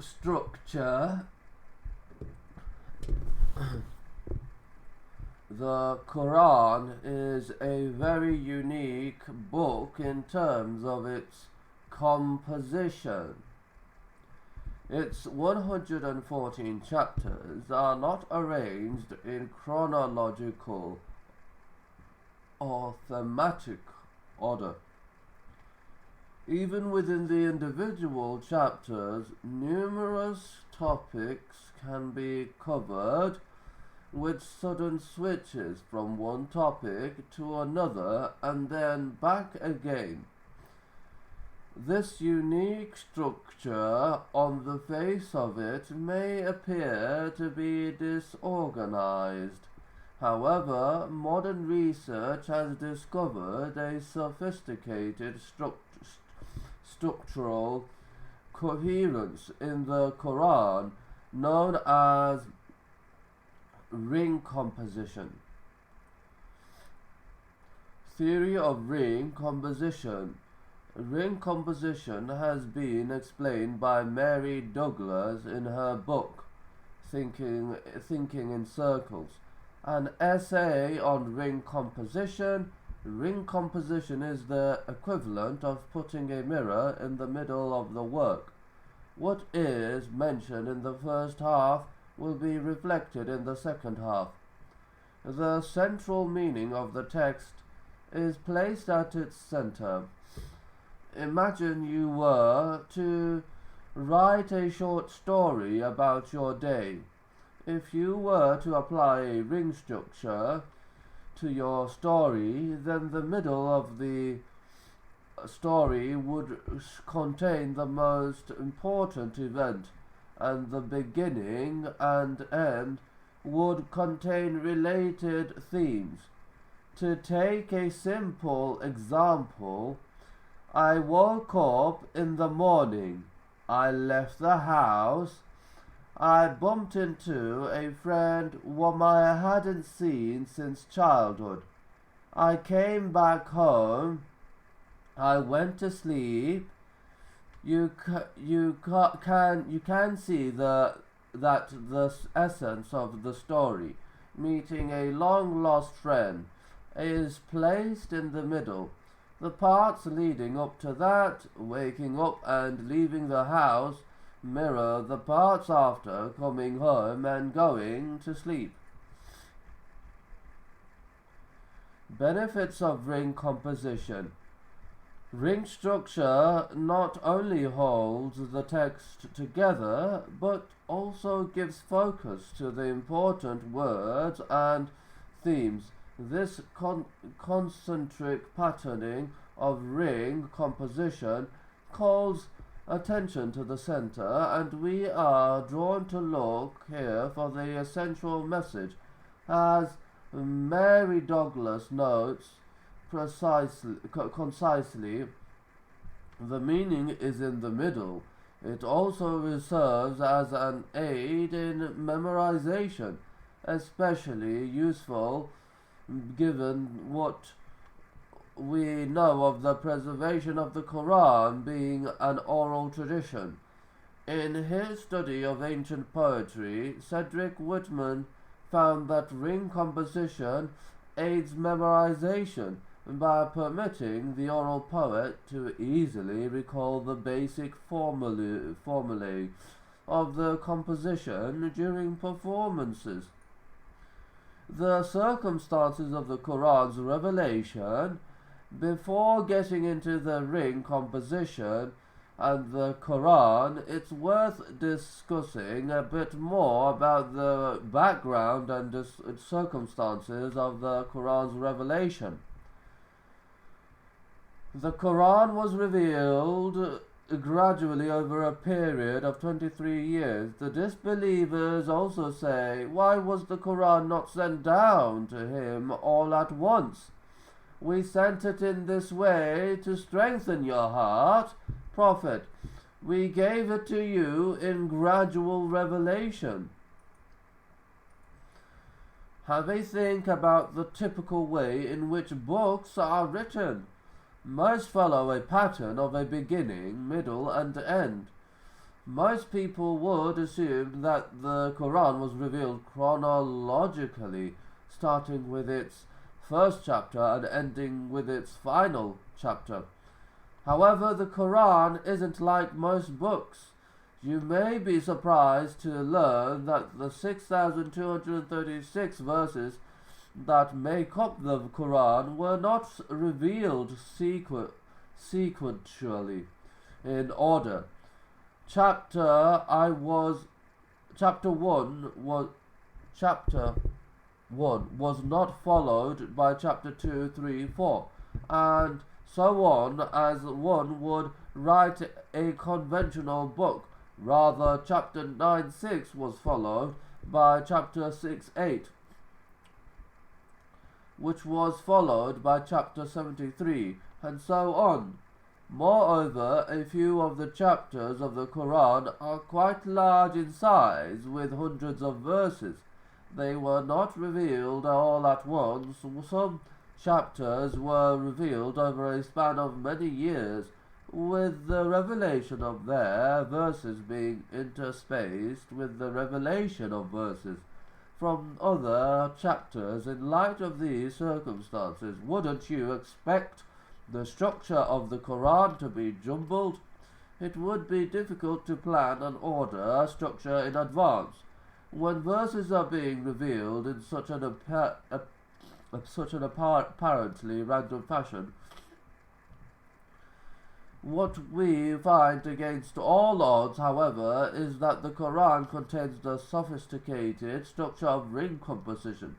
structure, the Quran is a very unique book in terms of its composition. Its 114 chapters are not arranged in chronological or thematic order. Even within the individual chapters, numerous topics can be covered, with sudden switches from one topic to another and then back again. This unique structure on the face of it may appear to be disorganized. However, modern research has discovered a sophisticated structural coherence in the Quran known as ring composition. Theory of ring composition. Ring composition has been explained by Mary Douglas in her book Thinking in Circles, an essay on ring composition. Ring composition is the equivalent of putting a mirror in the middle of the work. What is mentioned in the first half will be reflected in the second half. The central meaning of the text is placed at its center. Imagine you were to write a short story about your day. If you were to apply a ring structure to your story, then the middle of the story would contain the most important event, and the beginning and end would contain related themes. To take a simple example, I woke up in the morning. I left the house. I bumped into a friend whom I hadn't seen since childhood. I came back home. I went to sleep. You can see the essence of the story. Meeting a long lost friend is placed in the middle. The parts leading up to that, waking up and leaving the house, mirror the parts after coming home and going to sleep. Benefits of ring composition. Ring structure not only holds the text together, but also gives focus to the important words and themes. This concentric patterning of ring composition calls attention to the center, and we are drawn to look here for the essential message. As Mary Douglas notes concisely, the meaning is in the middle. It also serves as an aid in memorization, especially useful given what we know of the preservation of the Quran being an oral tradition. In his study of ancient poetry, Cedric Whitman found that ring composition aids memorization by permitting the oral poet to easily recall the basic formulae of the composition during performances. The circumstances of the Quran's revelation, before getting into the ring composition and the Quran, it's worth discussing a bit more about the background and circumstances of the Quran's revelation. The Quran was revealed gradually over a period of 23 years. The disbelievers also say, why was the Quran not sent down to him all at once? We sent it in this way to strengthen your heart. Prophet, we gave it to you in gradual revelation. Have a think about the typical way in which books are written. Most follow a pattern of a beginning, middle, and end. Most people would assume that the Quran was revealed chronologically, starting with its first chapter and ending with its final chapter. However, the Quran isn't like most books. You may be surprised to learn that the 6,236 verses that make up the Quran were not revealed sequentially in order. Chapter 1 was not followed by chapter 2, 3, 4, and so on, as one would write a conventional book. Rather, chapter 9, 6 was followed by chapter 6, 8, which was followed by chapter 73, and so on. Moreover, a few of the chapters of the Quran are quite large in size, with hundreds of verses. They were not revealed all at once. Some chapters were revealed over a span of many years, with the revelation of their verses being interspaced with the revelation of verses from other chapters. In light of these circumstances, wouldn't you expect the structure of the Quran to be jumbled? It would be difficult to plan and order a structure in advance. When verses are being revealed in such an apparently random fashion, what we find against all odds, however, is that the Quran contains the sophisticated structure of ring composition.